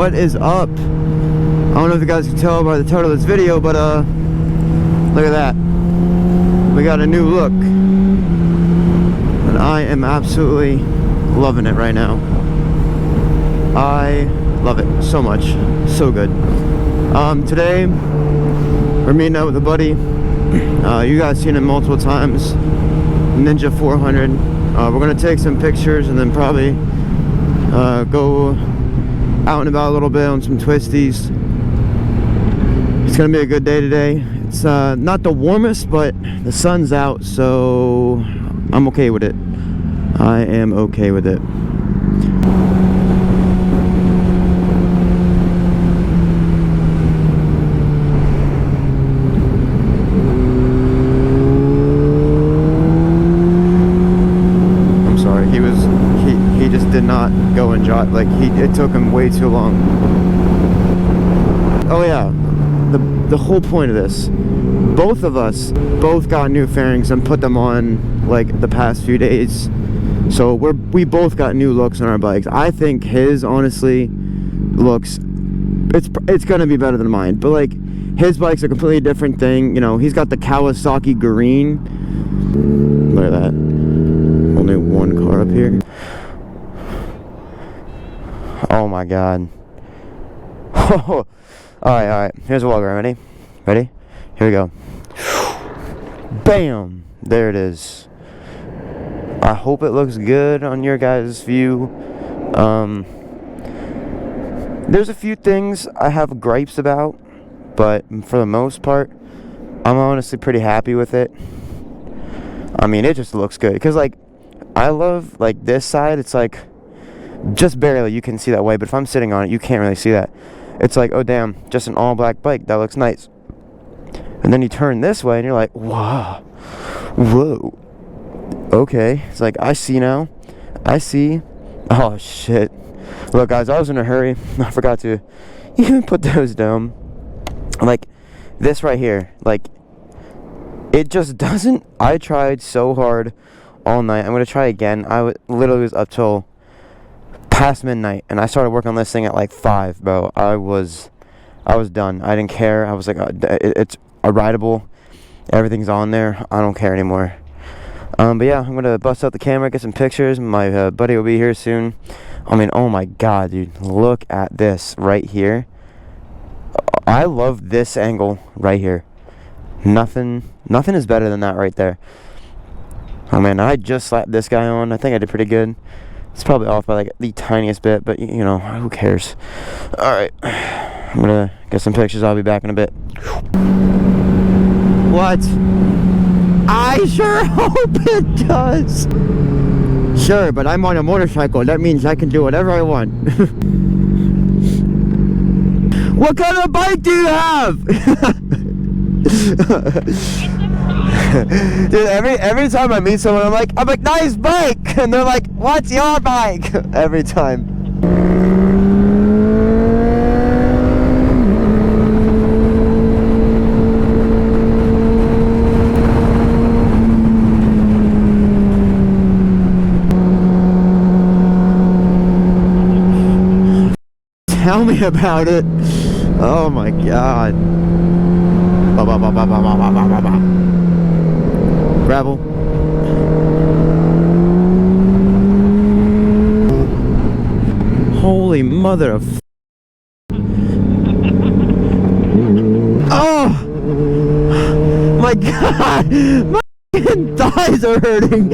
What is up? I don't know if you guys can tell by the title of this video, but look at that. We got a new look. And I am absolutely loving it right now. I love it so much. So good. Today, we're meeting up with a buddy. You guys seen him multiple times. Ninja 400. We're gonna take some pictures and then probably go out and about a little bit on some twisties. It's gonna be a good day today. It's not the warmest, but the sun's out, so I'm okay with it. I am okay with it. I'm sorry, he just did not go and drive. Like, it took him way too long. Oh yeah, the whole point of this, both of us got new fairings and put them on like the past few days, so we both got new looks on our bikes. I think his honestly looks, it's gonna be better than mine, but like his bike's a completely different thing. You know, he's got the Kawasaki Green. Look at that. Only one car up here. Oh my god. Alright, here's a walk around. Ready? Here we go. Bam! There it is. I hope it looks good on your guys' view. There's a few things I have gripes about, but for the most part, I'm honestly pretty happy with it. I mean, it just looks good. Because, like, I love, like, this side, it's like, just barely you can see that way, but if I'm sitting on it, you can't really see that. It's like, oh damn, just an all black bike, that looks nice. And then you turn this way and you're like, wow, whoa, okay. It's like, I see now, I see. Oh shit. Look guys, I was in a hurry, I forgot to even put those down. Like, this right here, like, it just doesn't. I tried so hard all night. I'm gonna try again. I literally was up till past midnight, and I started working on this thing at like 5, bro. I was done. I didn't care. I was like, it's a rideable. Everything's on there. I don't care anymore. But yeah, I'm gonna bust out the camera, get some pictures. My buddy will be here soon. I mean, oh my god, dude, look at this right here. I love this angle right here. Nothing is better than that right there. Oh man, I just slapped this guy on. I think I did pretty good. It's probably off by like the tiniest bit, but you know, who cares? Alright, I'm gonna get some pictures. I'll be back in a bit. What? I sure hope it does. Sure, but I'm on a motorcycle. That means I can do whatever I want. What kind of bike do you have? Dude, every time I meet someone, I'm like, nice bike, and they're like, what's your bike? Every time. Tell me about it. Oh my god. Gravel. Holy mother of. Oh my god, my thighs are hurting.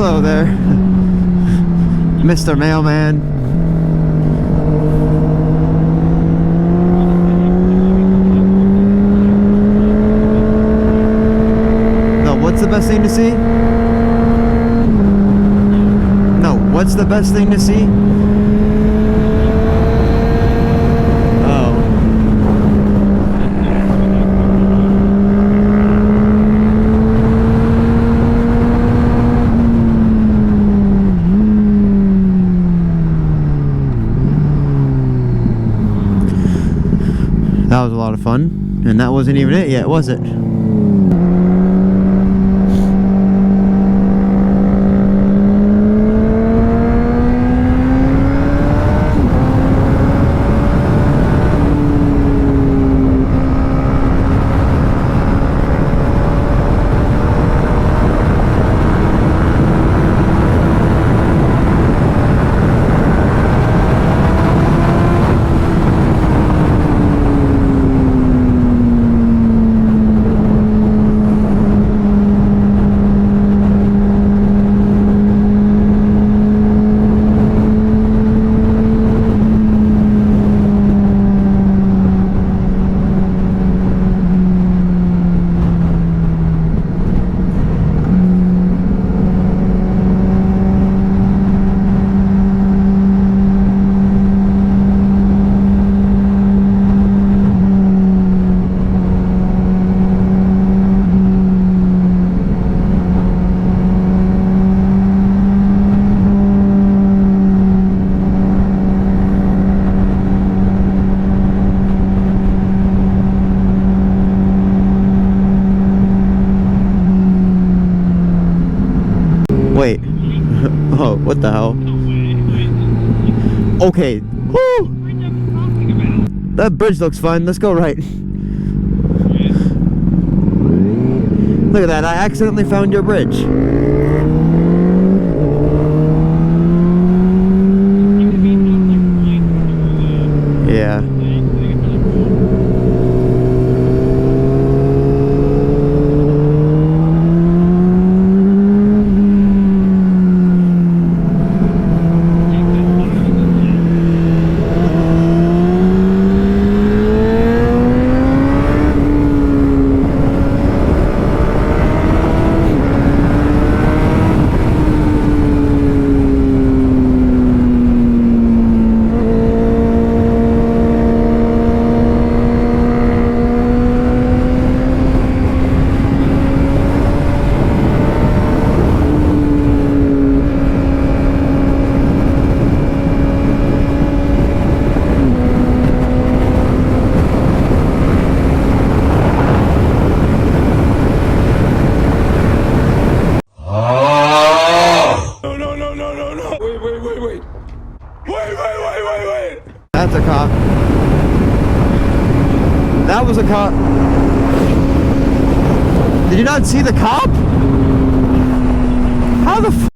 Hello there, Mr. Mailman. No, what's the best thing to see? No, what's the best thing to see? That was a lot of fun, and that wasn't even it yet, was it? Wait. Oh, what the hell? Okay. Woo! That bridge looks fine. Let's go right. Look at that. I accidentally found your bridge. Yeah. That's a cop. That was a cop. Did you not see the cop? How the f?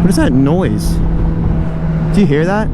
What is that noise? Do you hear that?